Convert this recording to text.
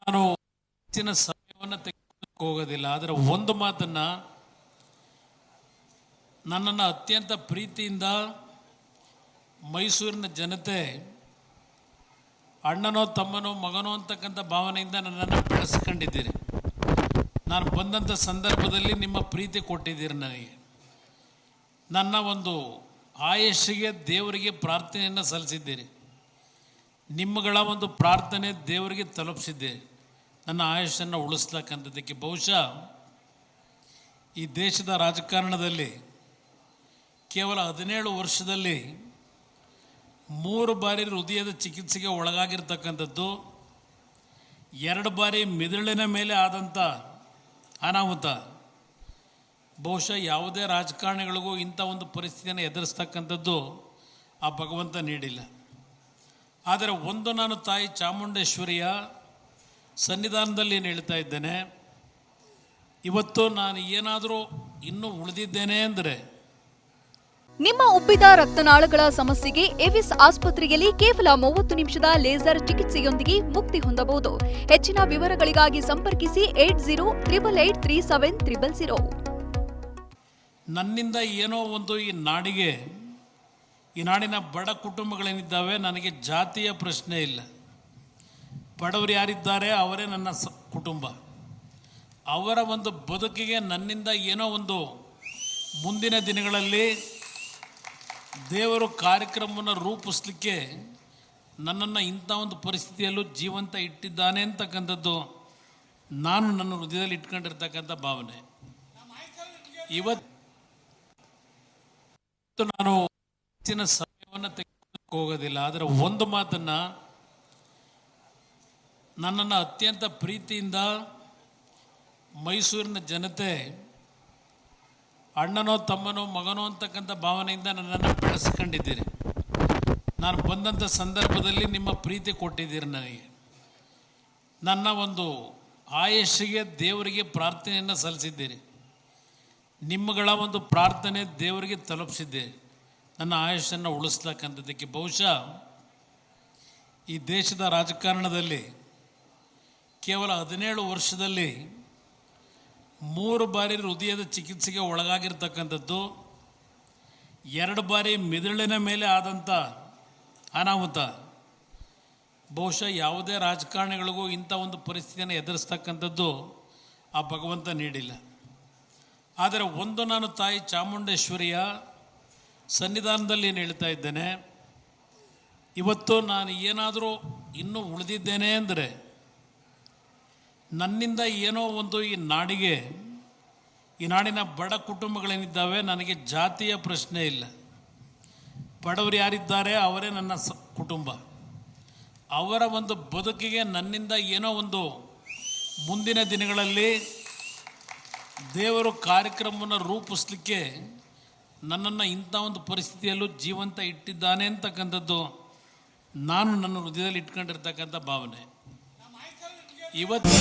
ನಾನು ಹೆಚ್ಚಿನ ಸಮಯವನ್ನು ತೆಗೆದುಕೊಳ್ಳಕ್ಕೆ ಹೋಗೋದಿಲ್ಲ. ಆದರೆ ಒಂದು ಮಾತನ್ನ ನನ್ನನ್ನು ಅತ್ಯಂತ ಪ್ರೀತಿಯಿಂದ ಮೈಸೂರಿನ ಜನತೆ ಅಣ್ಣನೋ ತಮ್ಮನೋ ಮಗನೋ ಅಂತಕ್ಕಂಥ ಭಾವನೆಯಿಂದ ನನ್ನನ್ನು ಬೆಳೆಸ್ಕೊಂಡಿದ್ದೀರಿ. ನಾನು ಬಂದಂಥ ಸಂದರ್ಭದಲ್ಲಿ ನಿಮ್ಮ ಪ್ರೀತಿ ಕೊಟ್ಟಿದ್ದೀರಿ. ನನಗೆ ನನ್ನ ಒಂದು ಆಯಸ್ಸಿಗೆ ದೇವರಿಗೆ ಪ್ರಾರ್ಥನೆಯನ್ನು ಸಲ್ಲಿಸಿದ್ದೀರಿ. ನಿಮ್ಮಗಳ ಒಂದು ಪ್ರಾರ್ಥನೆ ದೇವರಿಗೆ ತಲುಪಿಸಿದ್ದೆ ನನ್ನ ಆಯುಷ್ಯನ್ನು ಉಳಿಸ್ತಕ್ಕಂಥದ್ದಕ್ಕೆ. ಬಹುಶಃ ಈ ದೇಶದ ರಾಜಕಾರಣದಲ್ಲಿ ಕೇವಲ 17 ವರ್ಷದಲ್ಲಿ 3 ಬಾರಿ ಹೃದಯದ ಚಿಕಿತ್ಸೆಗೆ ಒಳಗಾಗಿರ್ತಕ್ಕಂಥದ್ದು, 2 ಬಾರಿ ಮಿದುಳಿನ ಮೇಲೆ ಆದಂಥ ಅನಾಹುತ. ಬಹುಶಃ ಯಾವುದೇ ರಾಜಕಾರಣಿಗಳಿಗೂ ಇಂಥ ಒಂದು ಪರಿಸ್ಥಿತಿಯನ್ನು ಎದುರಿಸ್ತಕ್ಕಂಥದ್ದು ಆ ಭಗವಂತ ನೀಡಿಲ್ಲ. ಆದರೆ ಒಂದು ನಾನು ತಾಯಿ ಚಾಮುಂಡೇಶ್ವರಿಯ ಸನ್ನಿಧಾನದಲ್ಲಿ ಏನು ಹೇಳ್ತಾ ಇದ್ದೇನೆ, ಇವತ್ತು ನಾನು ಏನಾದರೂ ಇನ್ನೂ ಉಳಿದಿದ್ದೇನೆ ಅಂದರೆ ನಿಮ್ಮ ಉಬ್ಬಿದ ರಕ್ತನಾಳಗಳ ಸಮಸ್ಯೆಗೆ ಎವಿಸ್ ಆಸ್ಪತ್ರೆಯಲ್ಲಿ ಕೇವಲ 30 ನಿಮಿಷದ ಲೇಸರ್ ಚಿಕಿತ್ಸೆಯೊಂದಿಗೆ ಮುಕ್ತಿ ಹೊಂದಬಹುದು. ಹೆಚ್ಚಿನ ವಿವರಗಳಿಗಾಗಿ ಸಂಪರ್ಕಿಸಿ 8088837000. ನನ್ನಿಂದ ಏನೋ ಒಂದು ಈ ನಾಡಿಗೆ, ಈ ನಾಡಿನ ಬಡ ಕುಟುಂಬಗಳೇನಿದ್ದಾವೆ, ನನಗೆ ಜಾತಿಯ ಪ್ರಶ್ನೆ ಇಲ್ಲ. ಬಡವರು ಯಾರಿದ್ದಾರೆ ಅವರೇ ನನ್ನ ಕುಟುಂಬ. ಅವರ ಒಂದು ಬದುಕಿಗೆ ನನ್ನಿಂದ ಏನೋ ಒಂದು ಮುಂದಿನ ದಿನಗಳಲ್ಲಿ ದೇವರು ಕಾರ್ಯಕ್ರಮವನ್ನು ರೂಪಿಸಲಿಕ್ಕೆ ನನ್ನನ್ನು ಇಂಥ ಒಂದು ಪರಿಸ್ಥಿತಿಯಲ್ಲೂ ಜೀವಂತ ಇಟ್ಟಿದ್ದಾನೆ ಅಂತಕ್ಕಂಥದ್ದು ನಾನು ನನ್ನ ಹೃದಯದಲ್ಲಿ ಇಟ್ಕೊಂಡಿರ್ತಕ್ಕಂಥ ಭಾವನೆ. ಇವತ್ತು ನಾನು ಹೆಚ್ಚಿನ ಸಮಯವನ್ನು ತೆಗೆದುಕೊಳ್ಳಕ್ಕೆ ಹೋಗೋದಿಲ್ಲ. ಆದರೆ ಒಂದು ಮಾತನ್ನು ನನ್ನನ್ನು ಅತ್ಯಂತ ಪ್ರೀತಿಯಿಂದ ಮೈಸೂರಿನ ಜನತೆ ಅಣ್ಣನೋ ತಮ್ಮನೋ ಮಗನೋ ಅಂತಕ್ಕಂಥ ಭಾವನೆಯಿಂದ ನನ್ನನ್ನು ಬೆಳೆಸ್ಕೊಂಡಿದ್ದೀರಿ. ನಾನು ಬಂದಂಥ ಸಂದರ್ಭದಲ್ಲಿ ನಿಮ್ಮ ಪ್ರೀತಿ ಕೊಟ್ಟಿದ್ದೀರಿ. ನನಗೆ ನನ್ನ ಒಂದು ಆಯಸ್ಸಿಗೆ ದೇವರಿಗೆ ಪ್ರಾರ್ಥನೆಯನ್ನು ಸಲ್ಲಿಸಿದ್ದೀರಿ. ನಿಮ್ಮಗಳ ಒಂದು ಪ್ರಾರ್ಥನೆ ದೇವರಿಗೆ ತಲುಪಿಸಿದ್ದೆ ನನ್ನ ಆಯುಷ್ಯನ್ನು ಉಳಿಸ್ತಕ್ಕಂಥದ್ದಕ್ಕೆ. ಬಹುಶಃ ಈ ದೇಶದ ರಾಜಕಾರಣದಲ್ಲಿ ಕೇವಲ 17 ವರ್ಷದಲ್ಲಿ 3 ಬಾರಿ ಹೃದಯದ ಚಿಕಿತ್ಸೆಗೆ ಒಳಗಾಗಿರ್ತಕ್ಕಂಥದ್ದು, 2 ಬಾರಿ ಮಿದುಳಿನ ಮೇಲೆ ಆದಂಥ ಅನಾಹುತ. ಬಹುಶಃ ಯಾವುದೇ ರಾಜಕಾರಣಿಗಳಿಗೂ ಇಂಥ ಒಂದು ಪರಿಸ್ಥಿತಿಯನ್ನು ಎದುರಿಸ್ತಕ್ಕಂಥದ್ದು ಆ ಭಗವಂತ ನೀಡಿಲ್ಲ. ಆದರೆ ಒಂದು ನಾನು ತಾಯಿ ಚಾಮುಂಡೇಶ್ವರಿಯ ಸನ್ನಿಧಾನದಲ್ಲಿ ಏನು ಹೇಳ್ತಾ ಇದ್ದೇನೆ, ಇವತ್ತು ನಾನು ಏನಾದರೂ ಇನ್ನೂ ಉಳಿದಿದ್ದೇನೆ ಅಂದರೆ ನನ್ನಿಂದ ಏನೋ ಒಂದು ಈ ನಾಡಿಗೆ, ಈ ನಾಡಿನ ಬಡ ಕುಟುಂಬಗಳೇನಿದ್ದಾವೆ, ನನಗೆ ಜಾತಿಯ ಪ್ರಶ್ನೆ ಇಲ್ಲ. ಬಡವರು ಯಾರಿದ್ದಾರೆ ಅವರೇ ನನ್ನ ಕುಟುಂಬ. ಅವರ ಒಂದು ಬದುಕಿಗೆ ನನ್ನಿಂದ ಏನೋ ಒಂದು ಮುಂದಿನ ದಿನಗಳಲ್ಲಿ ದೇವರು ಕಾರ್ಯಕ್ರಮವನ್ನು ರೂಪಿಸಲಿಕ್ಕೆ ನನ್ನನ್ನು ಇಂಥ ಒಂದು ಪರಿಸ್ಥಿತಿಯಲ್ಲೂ ಜೀವಂತ ಇಟ್ಟಿದ್ದಾನೆ ಅಂತಕ್ಕಂಥದ್ದು ನಾನು ನನ್ನ ಹೃದಯದಲ್ಲಿ ಇಟ್ಕೊಂಡಿರ್ತಕ್ಕಂಥ ಭಾವನೆ. ಇವತ್ತು